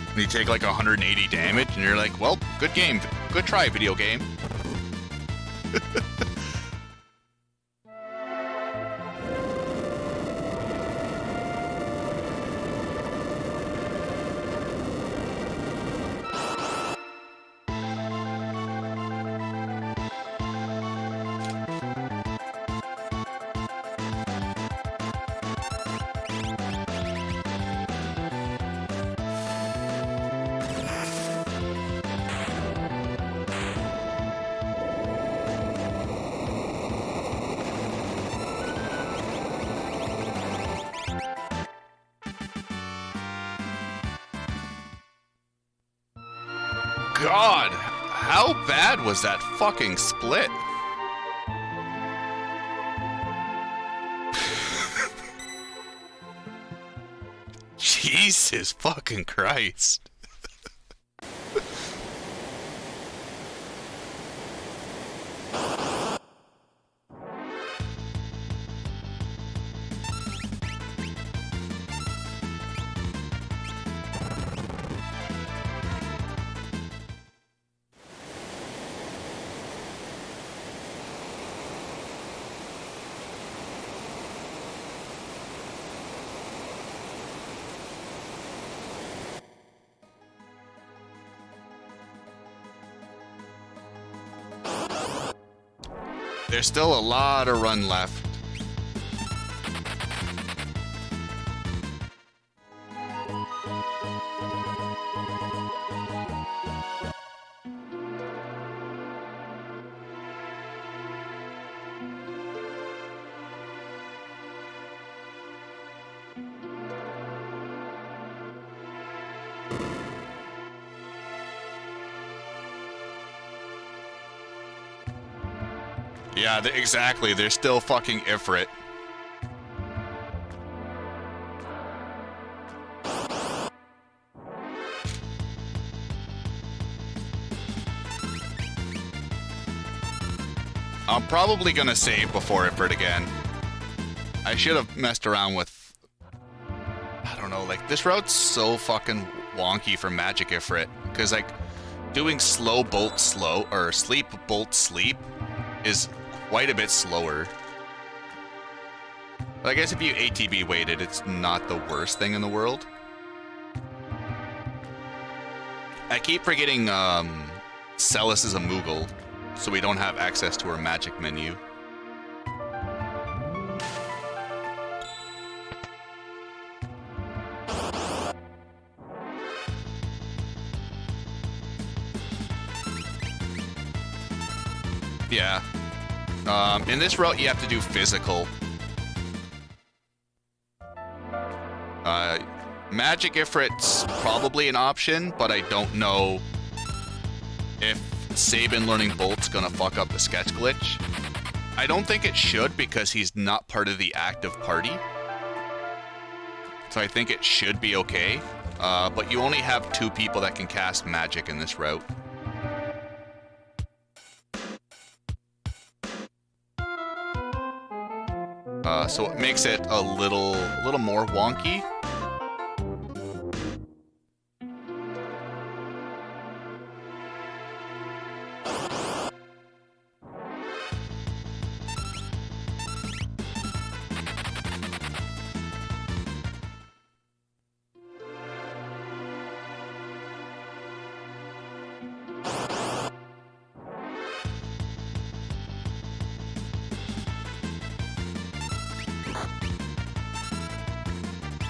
And you take like 180 damage and you're like, well, good game. Good try, video game. God, how bad was that fucking split? Jesus fucking Christ. There's still a lot of run left. Yeah, exactly. They're still fucking Ifrit. I'm probably gonna save before Ifrit again. I should have messed around with... I don't know, like, this route's so fucking wonky for Magic Ifrit. Because, like, doing slow bolt slow, or sleep bolt sleep is quite a bit slower. But I guess if you ATB weighted, it's not the worst thing in the world. I keep forgetting Celis is a Moogle, so we don't have access to our magic menu. Yeah. In this route, you have to do physical. Magic Ifrit's probably an option, but I don't know if Sabin learning Bolt's gonna fuck up the sketch glitch. I don't think it should because he's not part of the active party. So I think it should be okay. But you only have 2 people that can cast magic in this route. So it makes it a little more wonky.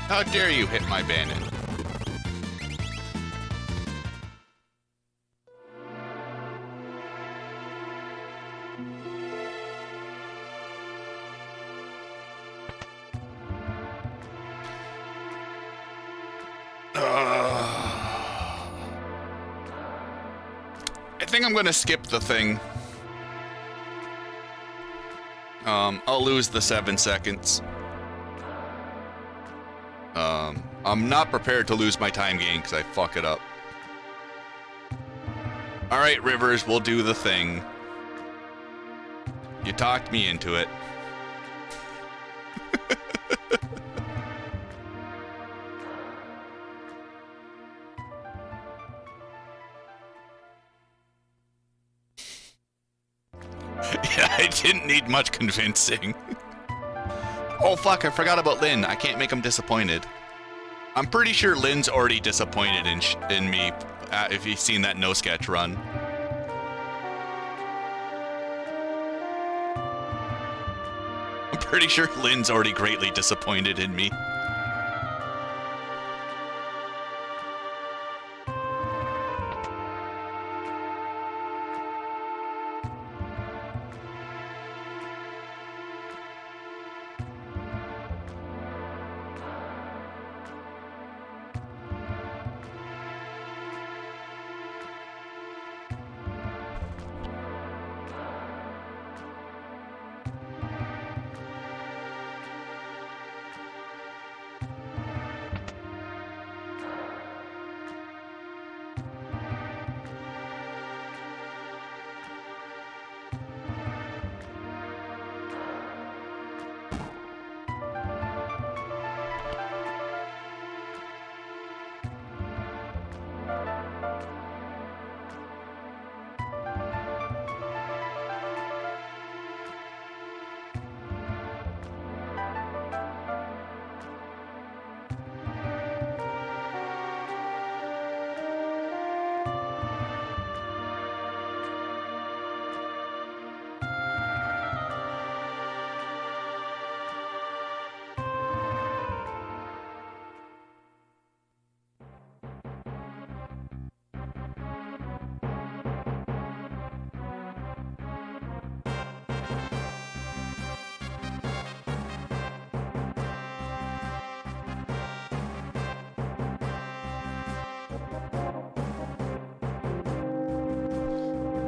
How dare you hit my Bannon? I think I'm gonna skip the thing. I'll lose the 7 seconds. I'm not prepared to lose my time gain because I fuck it up. Alright, Rivers, we'll do the thing. You talked me into it. Yeah, I didn't need much convincing. Oh fuck, I forgot about Lynn. I can't make him disappointed. I'm pretty sure Lynn's already disappointed in me if you've seen that no sketch run. I'm pretty sure Lynn's already greatly disappointed in me.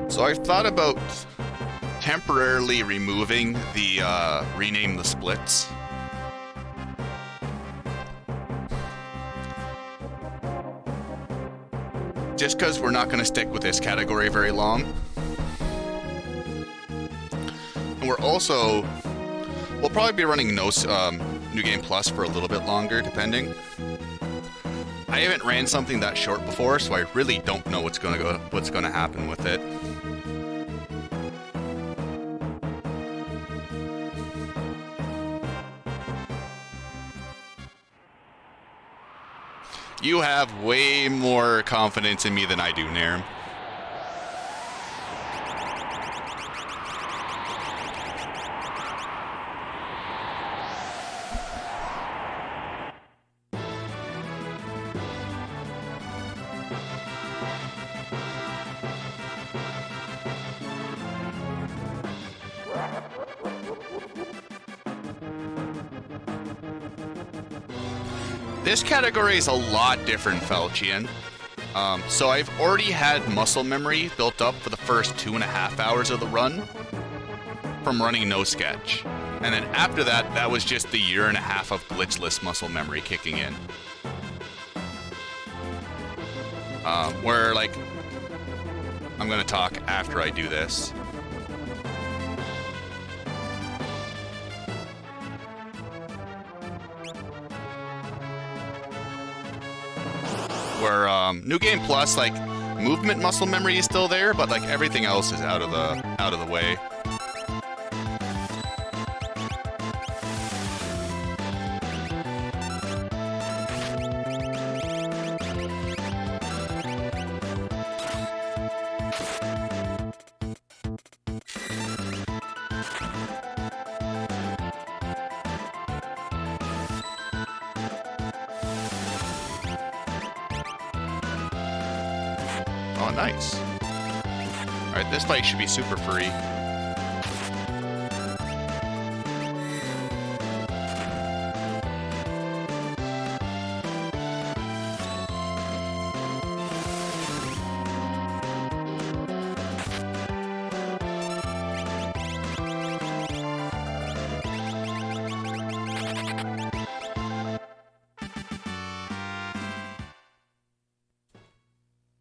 So I've thought about temporarily removing the rename the splits. Just because we're not going to stick with this category very long. And we'll probably be running no New Game Plus for a little bit longer, depending. I haven't ran something that short before, so I really don't know what's going to happen with it. You have way more confidence in me than I do, Nairn. This category is a lot different, Falchian. So I've already had muscle memory built up for the first 2.5 hours of the run from running no sketch. And then after that, that was just the 1.5 years of glitchless muscle memory kicking in. Where, like, I'm gonna talk after I do this. Where New Game Plus, like, movement muscle memory is still there, but like everything else is out of the way. Oh, nice. Alright, this fight should be super free.